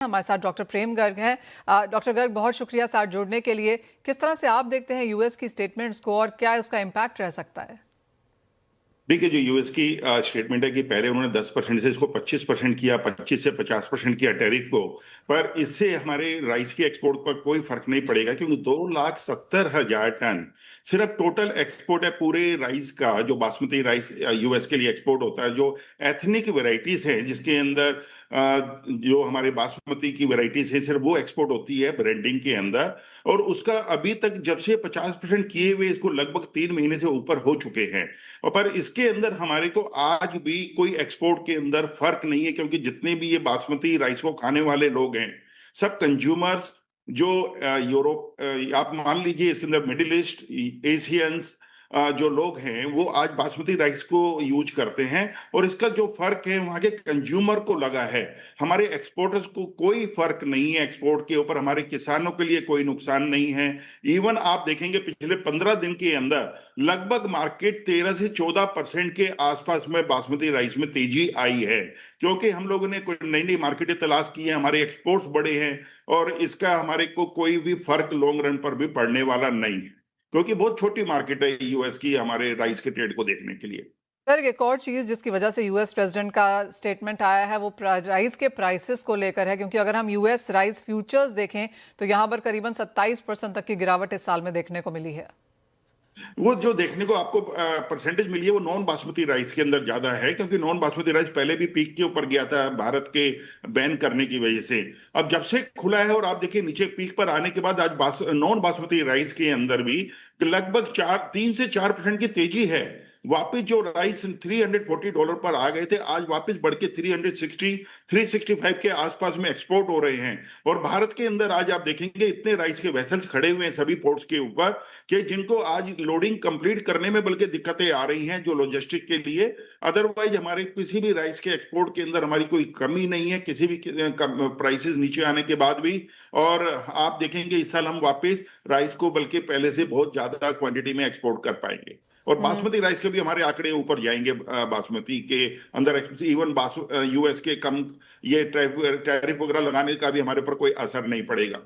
हमारे साथ डॉक्टर प्रेम गर्ग हैं। डॉक्टर गर्ग, बहुत शुक्रिया साथ जुड़ने के लिए। किस तरह से आप देखते हैं यूएस की स्टेटमेंट्स को और क्या उसका इम्पैक्ट रह सकता है? देखिए, जो यूएस की स्टेटमेंट है कि पहले उन्होंने 10% से इसको 25% किया, 25 से 50% किया टैरिफ को। पर इससे हमारे राइस की एक्सपोर्ट पर कोई फर्क नहीं पड़ेगा, क्योंकि 2,70,000 टन सिर्फ टोटल एक्सपोर्ट है पूरे राइस का, जो बासमती राइस यूएस के लिए एक्सपोर्ट होता है। जो एथनिक वेराइटीज हैं जिसके अंदर जो हमारे बासमती की वेराइटीज है, सिर्फ वो एक्सपोर्ट होती है ब्रांडिंग के अंदर। और उसका अभी तक जब से 50% किए हुए इसको लगभग 3 महीने से ऊपर हो चुके हैं। और पर इसके अंदर हमारे को आज भी कोई एक्सपोर्ट के अंदर फर्क नहीं है, क्योंकि जितने भी ये बासमती राइस को खाने वाले लोग हैं, सब कंज्यूमर्स जो यूरोप, आप मान लीजिए इसके अंदर मिडिल ईस्ट एशियंस जो लोग हैं, वो आज बासमती राइस को यूज करते हैं। और इसका जो फर्क है वहां के कंज्यूमर को लगा है। हमारे एक्सपोर्टर्स को कोई फर्क नहीं है एक्सपोर्ट के ऊपर, हमारे किसानों के लिए कोई नुकसान नहीं है। इवन आप देखेंगे पिछले 15 दिन के अंदर लगभग मार्केट 13 से 14% के आसपास में बासमती राइस में तेजी आई है, क्योंकि हम लोगों ने कोई नई नई मार्केटें तलाश की हैं, हमारे एक्सपोर्ट्स बढ़े हैं। और इसका हमारे को कोई भी फर्क लॉन्ग रन पर भी पड़ने वाला नहीं है, क्योंकि बहुत छोटी मार्केट है यूएस की हमारे राइस के ट्रेड को देखने के लिए। सर, एक और चीज़ जिसकी वजह से यूएस प्रेसिडेंट का स्टेटमेंट आया है वो राइस के प्राइसेस को लेकर है, क्योंकि अगर हम यूएस राइस फ्यूचर्स देखें तो यहाँ पर करीबन 27% तक की गिरावट इस साल में देखने को मिली है। वो जो देखने को आपको परसेंटेज मिली है वो नॉन बासमती राइस के अंदर ज्यादा है, क्योंकि नॉन बासमती राइस पहले भी पीक के ऊपर गया था भारत के बैन करने की वजह से। अब जब से खुला है और आप देखिए नीचे पीक पर आने के बाद आज नॉन बासमती राइस के अंदर भी लगभग 3 से 4% की तेजी है। वापिस जो राइस $340 पर आ गए थे, आज वापस बढ़ के 360 365 के आसपास में एक्सपोर्ट हो रहे हैं। और भारत के अंदर आज आप देखेंगे इतने राइस के वेसल्स खड़े हुए हैं सभी पोर्ट्स के ऊपर, कि जिनको आज लोडिंग कंप्लीट करने में बल्कि दिक्कतें आ रही हैं जो लॉजिस्टिक के लिए। अदरवाइज हमारे किसी भी राइस के एक्सपोर्ट के अंदर हमारी कोई कमी नहीं है, किसी भी प्राइसेस नीचे आने के बाद भी। और आप देखेंगे इस साल हम वापस राइस को बल्कि पहले से बहुत ज्यादा क्वांटिटी में एक्सपोर्ट कर पाएंगे। और बासमती राइस के भी हमारे आंकड़े ऊपर जाएंगे बासमती के अंदर। इवन यूएस के कम ये टैरिफ वगैरह लगाने का भी हमारे ऊपर कोई असर नहीं पड़ेगा।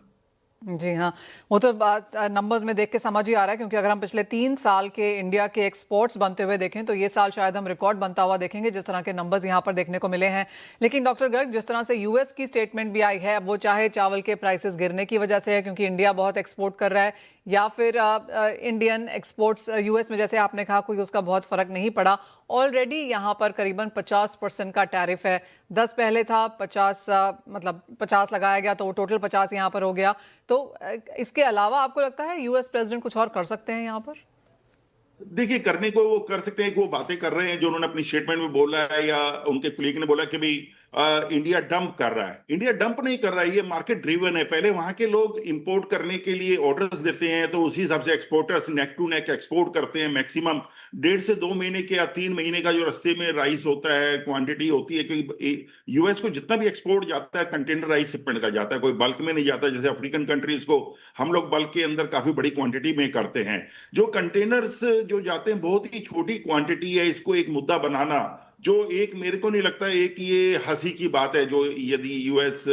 जी हाँ, वो तो बात नंबर्स में देख के समझ ही आ रहा है, क्योंकि अगर हम पिछले 3 साल के इंडिया के एक्सपोर्ट्स बनते हुए देखें तो ये साल शायद हम रिकॉर्ड बनता हुआ देखेंगे, जिस तरह के नंबर्स यहाँ पर देखने को मिले हैं। लेकिन डॉक्टर गर्ग, जिस तरह से यूएस की स्टेटमेंट भी आई है, वो चाहे चावल के प्राइसेस गिरने की वजह से है क्योंकि इंडिया बहुत एक्सपोर्ट कर रहा है, या फिर इंडियन एक्सपोर्ट्स यूएस में, जैसे आपने कहा, कोई उसका बहुत फर्क नहीं पड़ा। ऑलरेडी यहाँ पर करीबन 50% का टैरिफ है। 10 पहले था, 50 मतलब 50 लगाया गया तो वो टोटल 50 यहाँ पर हो गया। तो इसके अलावा आपको लगता है यूएस प्रेसिडेंट कुछ और कर सकते हैं यहाँ पर? देखिए, करने को वो कर सकते हैं कि वो बातें कर रहे हैं जो उन्होंने अपनी स्टेटमेंट में बोला है, या उनके कुलीग ने बोला कि भाई इंडिया डंप कर रहा है। इंडिया डंप नहीं कर रहा है, ये मार्केट ड्रिवन है। पहले वहां के लोग इंपोर्ट करने के लिए ऑर्डर्स देते हैं, तो उसी हिसाब से exporters neck to neck export करते हैं। मैक्सिमम 1.5 से 2 महीने के या 3 महीने का जो रास्ते में राइस होता है, क्वांटिटी होती है। क्योंकि यूएस को जितना भी एक्सपोर्ट जाता है कंटेनर राइस शिपमेंट का जाता है, कोई बल्क में नहीं जाता। जैसे अफ्रीकन कंट्रीज को हम लोग बल्क के अंदर काफी बड़ी क्वांटिटी में करते हैं। जो कंटेनर्स जो जाते हैं बहुत ही छोटी क्वांटिटी है। इसको एक मुद्दा बनाना, जो एक मेरे को नहीं लगता एक ये हंसी की बात है, जो यदि यूएस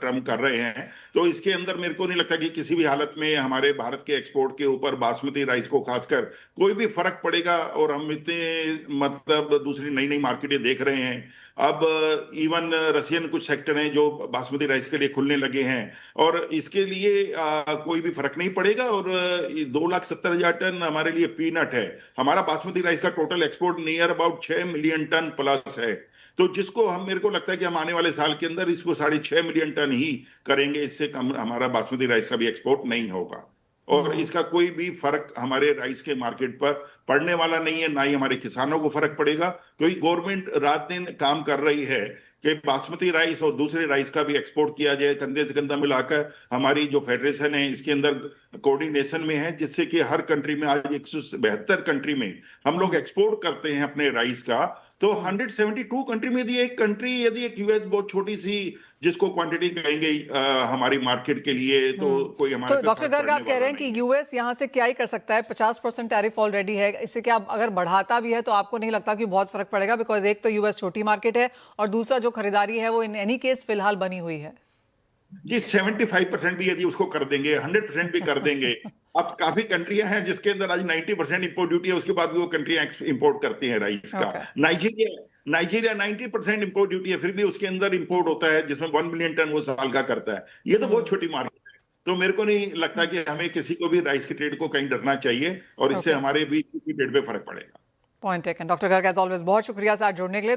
ट्रम्प कर रहे हैं, तो इसके अंदर मेरे को नहीं लगता कि किसी भी हालत में हमारे भारत के एक्सपोर्ट के ऊपर बासमती राइस को खासकर कोई भी फर्क पड़ेगा। और हम इतने मतलब दूसरी नई नई मार्केटें देख रहे हैं। अब इवन रशियन कुछ सेक्टर हैं जो बासमती राइस के लिए खुलने लगे हैं, और इसके लिए कोई भी फर्क नहीं पड़ेगा। और 2,70,000 टन हमारे लिए पीनट है। हमारा बासमती राइस का total export near about 6 million ton plus है। तो जिसको हम, मेरे को लगता है कि हम आने वाले साल के अंदर इसको 6.5 मिलियन टन ही करेंगे। इससे कम हमारा बासमती राइस का भी एक्सपोर्ट नहीं होगा। और इसका कोई भी फर्क हमारे राइस के मार्केट पर पड़ने वाला नहीं है, ना ही हमारे किसानों को फर्क पड़ेगा। क्योंकि गवर्नमेंट रात दिन काम कर रही है कि बासमती राइस और दूसरे राइस का भी एक्सपोर्ट किया जाए। कंधे से कंधा मिलाकर हमारी जो फेडरेशन है इसके अंदर कोऑर्डिनेशन में है, जिससे कि हर कंट्री में, आज 172 कंट्री में हम लोग एक्सपोर्ट करते हैं अपने राइस का। तो 172 कंट्री में यदि एक कंट्री, यदि एक यूएस बहुत छोटी सी जिसको क्वांटिटी कहेंगे हमारी मार्केट के लिए, तो कोई हमारे तो पे डॉक्टर फर्क गर्ग, पड़ने आप कह वाला रहे हैं नहीं कि है। यूएस यहाँ से क्या ही कर सकता है? 50% टैरिफ ऑलरेडी है, इससे क्या अगर बढ़ाता भी है तो आपको नहीं लगता कि बहुत फर्क पड़ेगा? बिकॉज एक तो यूएस छोटी मार्केट है और दूसरा जो खरीदारी है वो इन एनी केस फिलहाल बनी हुई है। जी 75% भी यदि उसको कर देंगे, 100% भी कर देंगे। अब काफी कंट्रियां हैं जिसके अंदर आज 90% इंपोर्ट ड्यूटी है, उसके बाद भी वो कंट्रियां इंपोर्ट करती हैं राइस का। Okay Nigeria Nigeria 90% import duty है, फिर भी उसके अंदर इंपोर्ट होता है जिसमें 1 मिलियन टन वो साल का करता है। ये तो बहुत छोटी मार्केट है। तो मेरे को नहीं लगता कि हमें किसी को भी राइस की ट्रेड को कहीं डरना चाहिए, और इससे ओके हमारे भी ट्रेड पे फर्क पड़ेगा। Point taken doctor Garg as always बहुत शुक्रिया साथ जुड़ने के लिए।